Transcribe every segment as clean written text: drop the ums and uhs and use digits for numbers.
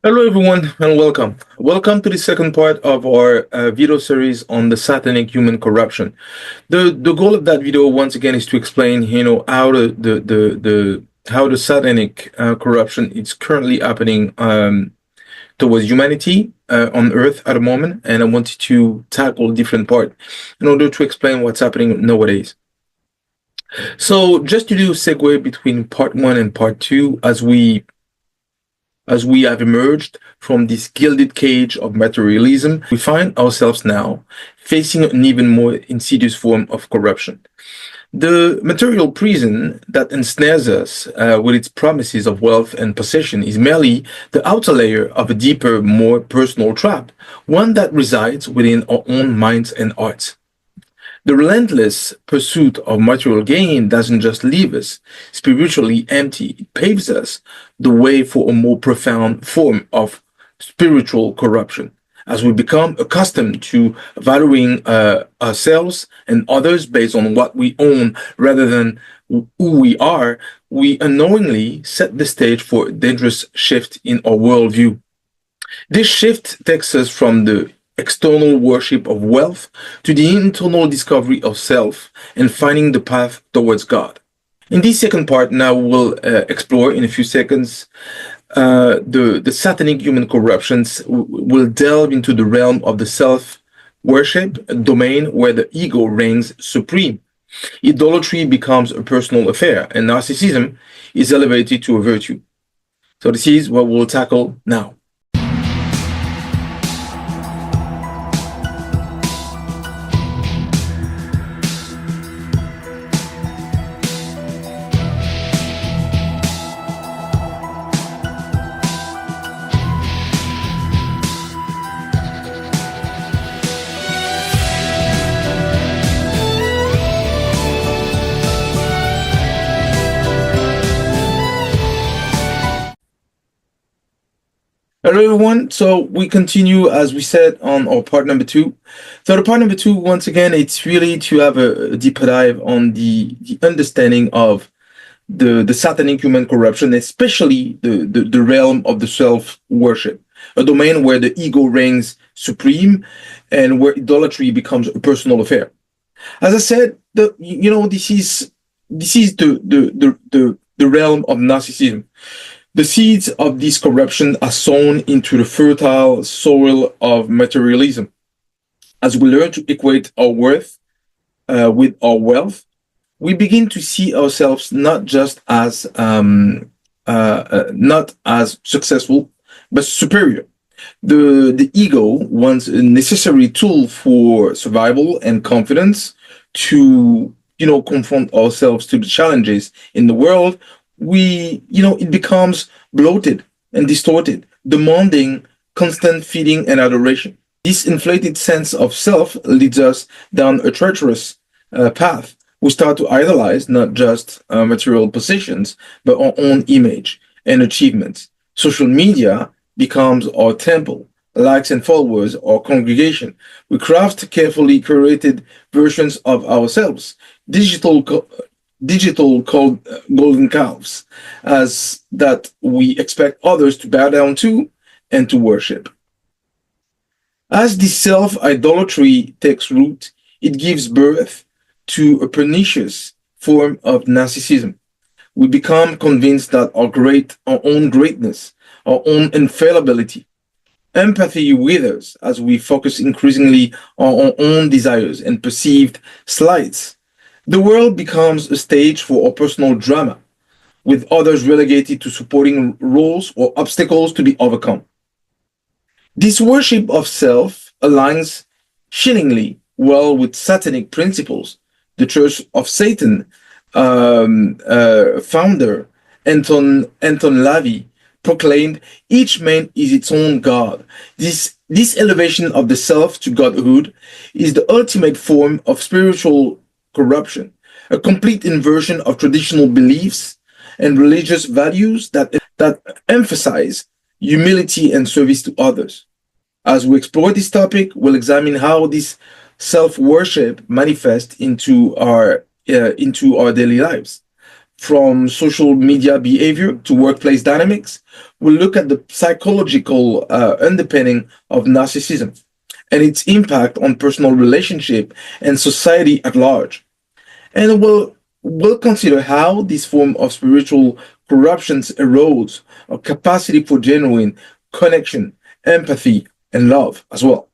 Hello, everyone, and welcome. Welcome to the second part of our video series on the Satanic Human Corruption. The goal of that video, once again, is to explain, how how the Satanic corruption is currently happening towards humanity on Earth at the moment, and I wanted to tackle different part in order to explain what's happening nowadays. So, just to do a segue between part one and part two, as we have emerged from this gilded cage of materialism, we find ourselves now facing an even more insidious form of corruption. The material prison that ensnares us with its promises of wealth and possession is merely the outer layer of a deeper, more personal trap, one that resides within our own minds and hearts. The relentless pursuit of material gain doesn't just leave us spiritually empty, it paves us the way for a more profound form of spiritual corruption. As we become accustomed to valuing ourselves and others based on what we own rather than who we are, we unknowingly set the stage for a dangerous shift in our worldview. This shift takes us from the external worship of wealth to the internal discovery of self and finding the path towards God. In this second part, now we'll explore in a few seconds the satanic human corruptions. Will delve into the realm of the self-worship, a domain where the ego reigns supreme. Idolatry becomes a personal affair, and narcissism is elevated to a virtue. So this is what we'll tackle now. Hello, everyone. So we continue, as we said, on our part number two. So the part number two, once again, it's really to have a deeper dive on the understanding of the satanic human corruption, especially the realm of the self-worship, a domain where the ego reigns supreme and where idolatry becomes a personal affair. As I said, this is the realm of narcissism. The seeds of this corruption are sown into the fertile soil of materialism. As we learn to equate our worth with our wealth, we begin to see ourselves not as successful, but superior. The ego, once a necessary tool for survival and confidence to confront ourselves to the challenges in the world, it becomes bloated and distorted, demanding constant feeding and adoration. This inflated sense of self leads us down a treacherous path. We start to idolize not just material possessions, but our own image and achievements. Social media becomes our temple, likes and followers, our congregation. We craft carefully curated versions of ourselves, digital called golden calves, as that we expect others to bow down to and to worship. As this self-idolatry takes root, it gives birth to a pernicious form of narcissism. We become convinced that our own greatness, our own infallibility, empathy withers as we focus increasingly on our own desires and perceived slights. The world becomes a stage for our personal drama, with others relegated to supporting roles or obstacles to be overcome. This worship of self aligns chillingly well with satanic principles. The Church of Satan founder Anton LaVey proclaimed, "Each man is its own God." This elevation of the self to godhood is the ultimate form of spiritual corruption, a complete inversion of traditional beliefs and religious values that emphasize humility and service to others. As we explore this topic, we'll examine how this self-worship manifests into our daily lives, from social media behavior to workplace dynamics, we'll look at the psychological underpinning of narcissism and its impact on personal relationship and society at large. And we'll consider how this form of spiritual corruption erodes our capacity for genuine connection, empathy, and love as well.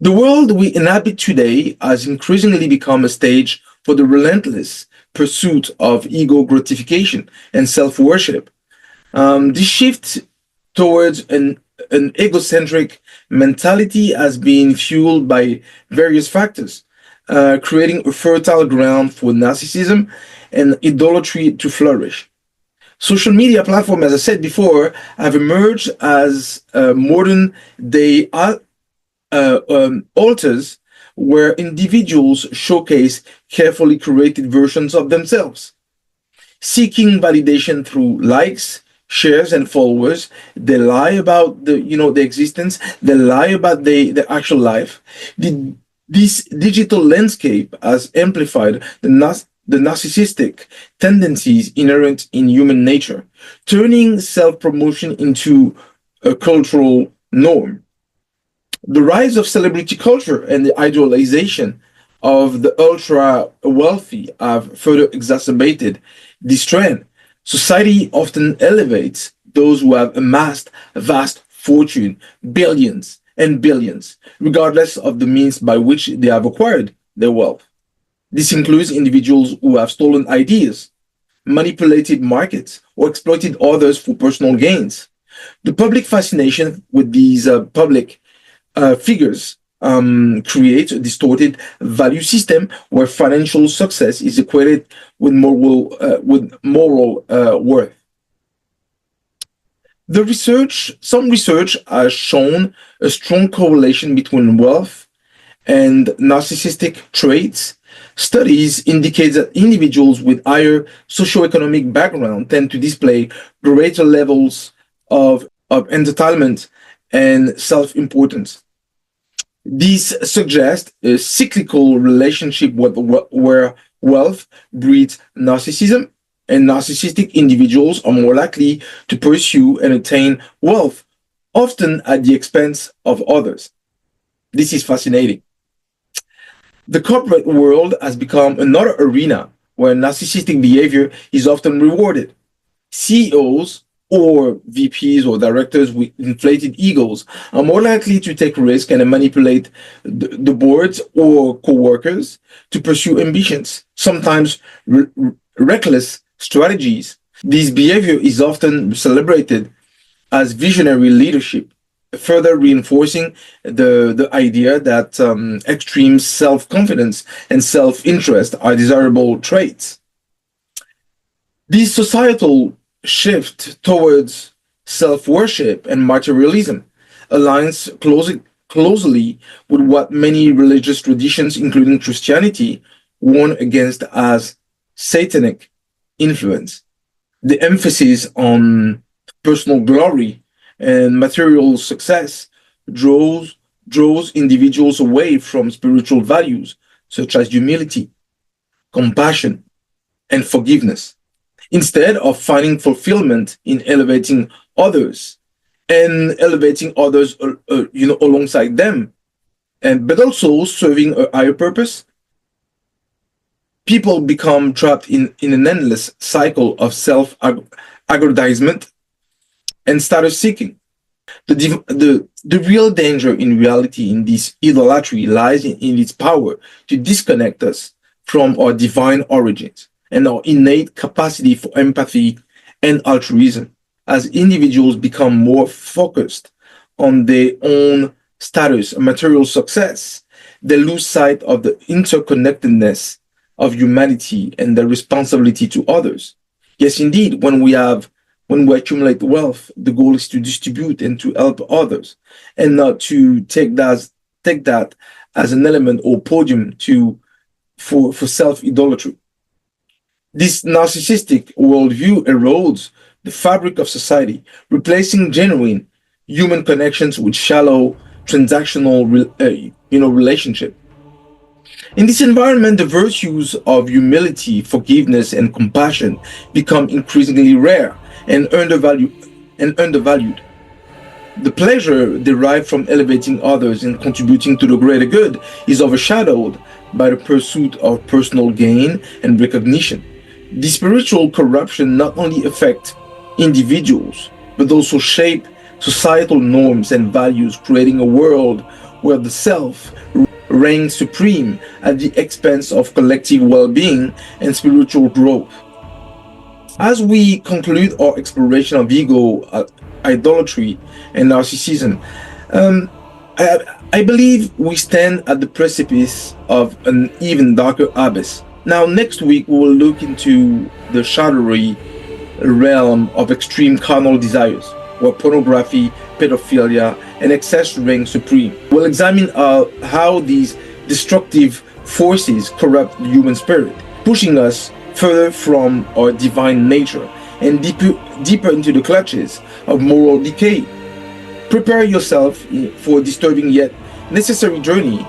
The world we inhabit today has increasingly become a stage for the relentless pursuit of ego gratification and self worship. This shift towards an egocentric mentality has been fueled by various factors, creating a fertile ground for narcissism and idolatry to flourish. Social media platforms, as I said before, have emerged as modern day altars where individuals showcase carefully curated versions of themselves. Seeking validation through likes, shares, and followers, they lie about the existence, they lie about the actual life. This digital landscape has amplified the narcissistic tendencies inherent in human nature, turning self-promotion into a cultural norm. The rise of celebrity culture and the idealization of the ultra wealthy have further exacerbated this trend. Society often elevates those who have amassed a vast fortune, billions and billions, regardless of the means by which they have acquired their wealth. This includes individuals who have stolen ideas, manipulated markets, or exploited others for personal gains. The public fascination with these public figures create a distorted value system where financial success is equated with moral worth. Some research has shown a strong correlation between wealth and narcissistic traits. Studies indicate that individuals with higher socioeconomic background tend to display greater levels of entitlement and self-importance. These suggest a cyclical relationship where wealth breeds narcissism, and narcissistic individuals are more likely to pursue and attain wealth, often at the expense of others. This is fascinating. The corporate world has become another arena where narcissistic behavior is often rewarded. CEOs or VPs or directors with inflated egos are more likely to take risks and manipulate the boards or co-workers to pursue ambitions, sometimes reckless strategies. This behavior is often celebrated as visionary leadership, further reinforcing the idea that extreme self-confidence and self-interest are desirable traits. This societal shift towards self-worship and materialism aligns closely with what many religious traditions, including Christianity, warn against as satanic influence. The emphasis on personal glory and material success draws individuals away from spiritual values such as humility, compassion, and forgiveness, instead of finding fulfillment in elevating others alongside them, but also serving a higher purpose. People become trapped in an endless cycle of self-aggrandizement and status seeking. The real danger in reality in this idolatry lies in its power to disconnect us from our divine origins and our innate capacity for empathy and altruism. As individuals become more focused on their own status and material success, they lose sight of the interconnectedness of humanity and their responsibility to others. Yes, indeed, when we accumulate wealth, the goal is to distribute and to help others, and not to take that as an element or podium for self-idolatry. This narcissistic worldview erodes the fabric of society, replacing genuine human connections with shallow transactional relationship. In this environment, the virtues of humility, forgiveness, and compassion become increasingly rare and undervalued. The pleasure derived from elevating others and contributing to the greater good is overshadowed by the pursuit of personal gain and recognition. The spiritual corruption not only affects individuals, but also shape societal norms and values, creating a world where the self reigns supreme at the expense of collective well-being and spiritual growth. As we conclude our exploration of ego, idolatry, and narcissism, I believe we stand at the precipice of an even darker abyss. Now, next week, we will look into the shadowy realm of extreme carnal desires, where pornography, pedophilia, and excess reign supreme. We'll examine how these destructive forces corrupt the human spirit, pushing us further from our divine nature and deeper into the clutches of moral decay. Prepare yourself for a disturbing yet necessary journey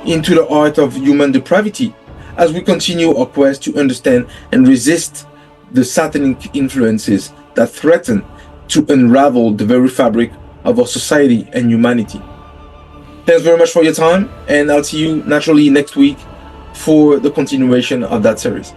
into the art of human depravity as we continue our quest to understand and resist the satanic influences that threaten to unravel the very fabric of our society and humanity. Thanks very much for your time, and I'll see you naturally next week for the continuation of that series.